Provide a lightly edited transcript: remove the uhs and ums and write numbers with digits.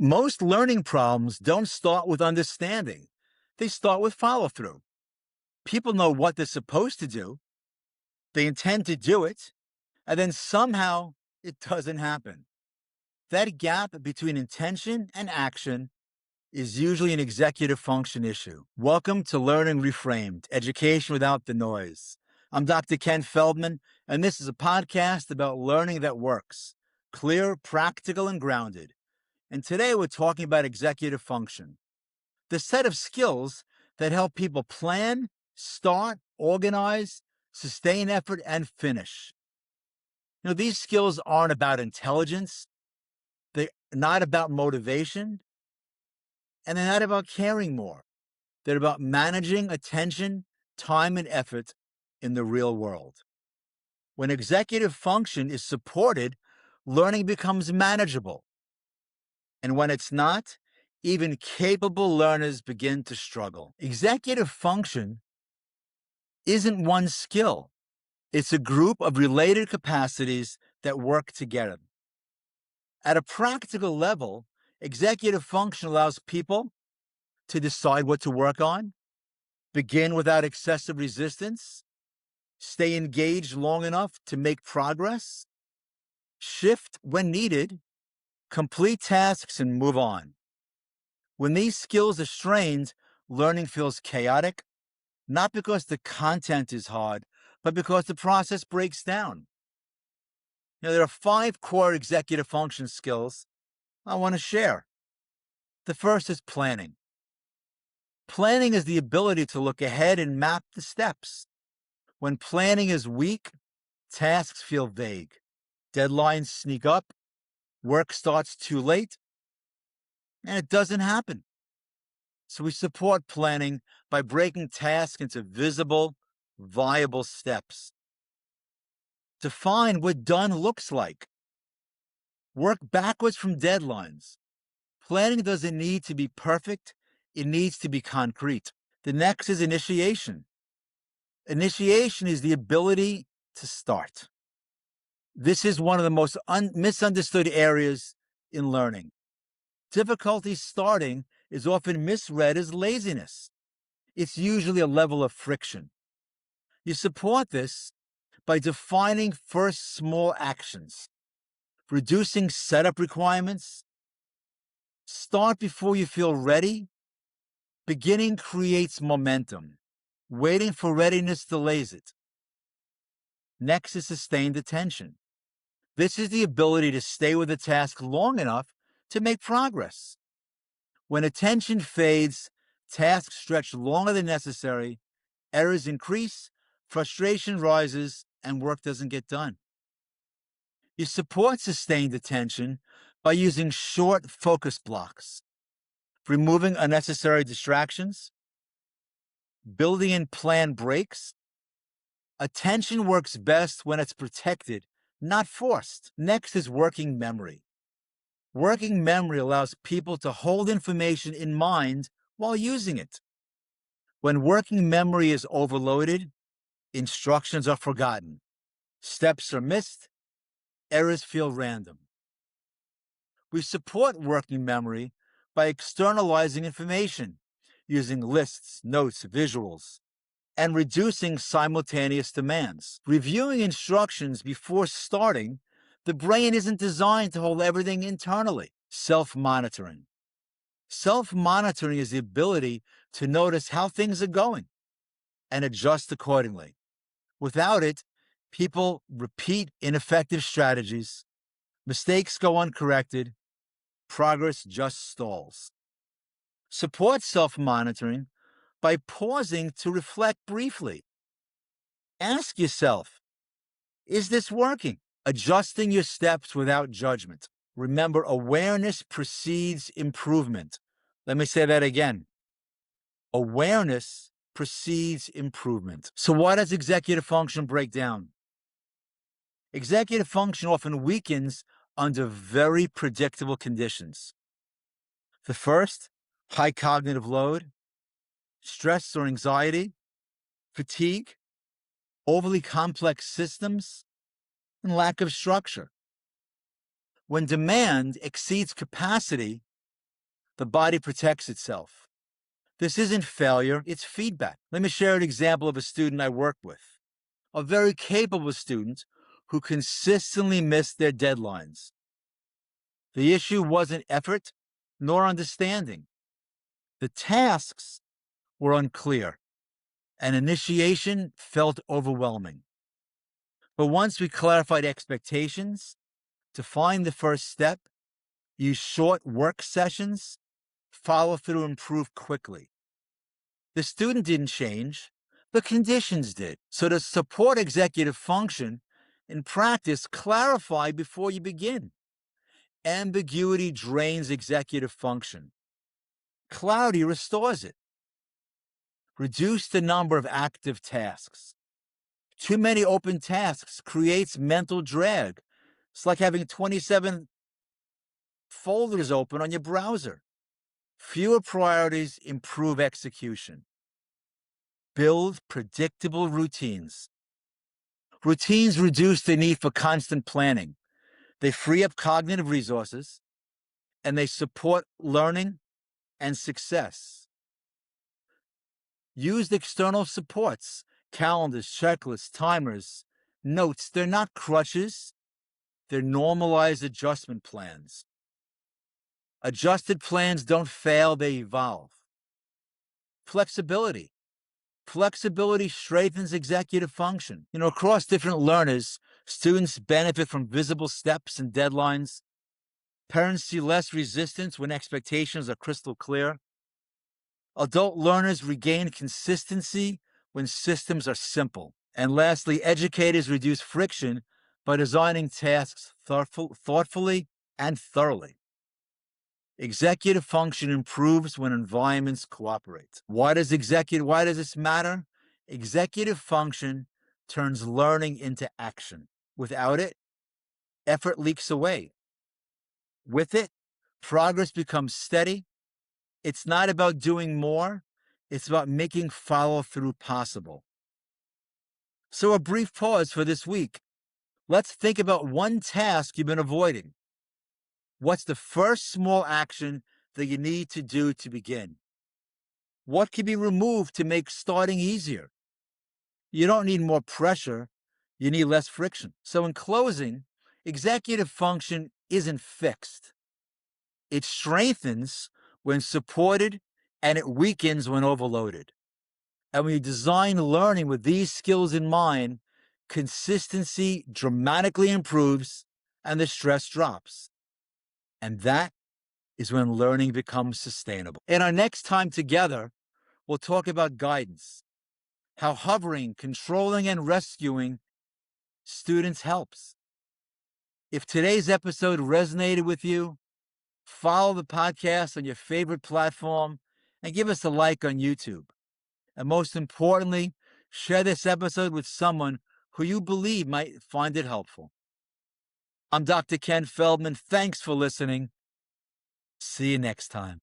Most learning problems don't start with understanding, they start with follow through. People know what they're supposed to do, they intend to do it, and then somehow it doesn't happen. That gap between intention and action is usually an executive function issue. Welcome to Learning Reframed, Education Without the Noise. I'm Dr. Ken Feldman, and this is a podcast about learning that works, clear, practical, and grounded. And today we're talking about executive function, the set of skills that help people plan, start, organize, sustain effort, and finish. These skills aren't about intelligence, they're not about motivation, and they're not about caring more. They're about managing attention, time, and effort in the real world. When executive function is supported, learning becomes manageable. And when it's not, even capable learners begin to struggle. Executive function isn't one skill, it's a group of related capacities that work together. At a practical level, executive function allows people to decide what to work on, begin without excessive resistance, stay engaged long enough to make progress, shift when needed, complete tasks, and move on. When these skills are strained, learning feels chaotic, not because the content is hard, but because the process breaks down. There are 5 core executive function skills I want to share. The first is planning. Planning is the ability to look ahead and map the steps. When planning is weak, tasks feel vague. Deadlines sneak up, work starts too late, and it doesn't happen. So we support planning by breaking tasks into visible, viable steps. Define what done looks like. Work backwards from deadlines. Planning doesn't need to be perfect, it needs to be concrete. The next is initiation. Initiation is the ability to start. This is one of the most misunderstood areas in learning. Difficulty starting is often misread as laziness. It's usually a level of friction. You support this by defining first small actions, reducing setup requirements, start before you feel ready. Beginning creates momentum. Waiting for readiness delays it. Next is sustained attention. This is the ability to stay with a task long enough to make progress. When attention fades, tasks stretch longer than necessary, errors increase, frustration rises, and work doesn't get done. You support sustained attention by using short focus blocks, removing unnecessary distractions, building in planned breaks. Attention works best when it's protected, not forced. Next is working memory. Working memory allows people to hold information in mind while using it. When working memory is overloaded, instructions are forgotten, steps are missed, errors feel random. We support working memory by externalizing information, using lists, notes, visuals, and reducing simultaneous demands. Reviewing instructions before starting, the brain isn't designed to hold everything internally. Self-monitoring. Self-monitoring is the ability to notice how things are going and adjust accordingly. Without it, people repeat ineffective strategies, mistakes go uncorrected, progress just stalls. Support self-monitoring by pausing to reflect briefly. Ask yourself, is this working? Adjusting your steps without judgment. Remember, awareness precedes improvement. Let me say that again. Awareness precedes improvement. So why does executive function break down? Executive function often weakens under very predictable conditions. The first, high cognitive load, stress or anxiety, fatigue, overly complex systems, and lack of structure. When demand exceeds capacity, the body protects itself. This isn't failure, it's feedback. Let me share an example of a student I work with, a very capable student who consistently missed their deadlines. The issue wasn't effort nor understanding. The tasks were unclear, and initiation felt overwhelming. But once we clarified expectations, defined the first step, used short work sessions, follow through improved quickly. The student didn't change, the conditions did. So to support executive function, in practice, clarify before you begin. Ambiguity drains executive function. Clarity restores it. Reduce the number of active tasks. Too many open tasks creates mental drag. It's like having 27 folders open on your browser. Fewer priorities improve execution. Build predictable routines. Routines reduce the need for constant planning. They free up cognitive resources, and they support learning and success. Use external supports, calendars, checklists, timers, notes. They're not crutches, they're normalized adjustment plans. Adjusted plans don't fail, they evolve. Flexibility. Flexibility strengthens executive function. Across different learners, students benefit from visible steps and deadlines. Parents see less resistance when expectations are crystal clear. Adult learners regain consistency when systems are simple. And lastly, educators reduce friction by designing tasks thoughtfully and thoroughly. Executive function improves when environments cooperate. Why does this matter? Executive function turns learning into action. Without it, effort leaks away. With it, progress becomes steady. It's not about doing more, it's about making follow-through possible. So a brief pause for this week. Let's think about one task you've been avoiding. What's the first small action that you need to do to begin? What can be removed to make starting easier? You don't need more pressure, you need less friction. So in closing, executive function isn't fixed. It strengthens when supported and it weakens when overloaded. And when you design learning with these skills in mind, consistency dramatically improves and the stress drops. And that is when learning becomes sustainable. In our next time together, we'll talk about guidance, how hovering, controlling, and rescuing students helps. If today's episode resonated with you, follow the podcast on your favorite platform and give us a like on YouTube. And most importantly, share this episode with someone who you believe might find it helpful. I'm Dr. Ken Feldman. Thanks for listening. See you next time.